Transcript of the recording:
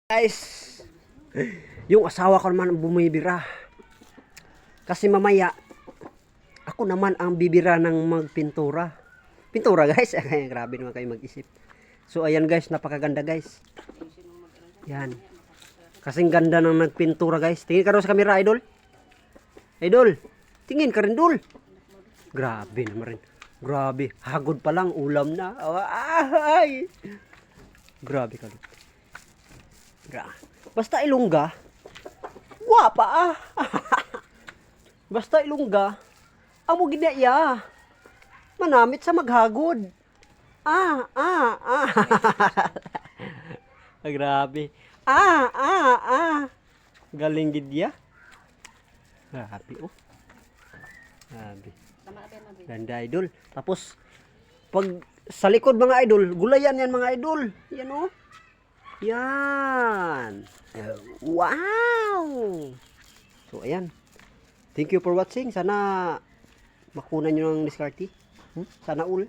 Guys, yung asawa ko naman ang bumibira. Kasi mamaya, ako naman ang bibira ng magpintura. Pintura guys, grabe naman kayo mag-isip. So ayan guys, napakaganda guys. Yan. Kasing ganda ng nagpintura guys. Tingin ka rin sa camera, idol. Idol, tingin ka rin, dol. Grabe naman rin. Grabe, hagod pa lang, ulam na. Ay! Grabe ka. Basta Ilongga, guwapa ah. Basta Ilongga, amo ginaya. Manamit sa maghagod. Grabe. Galing gidya. Grabe oh. Grabe. Ganda idol. Tapos pag sa likod mga idol, gulayan yan mga idol. Yan oh. Yan. Wow. So ayan. Thank you for watching. Sana makunan nyo ng diskarte. Sana all.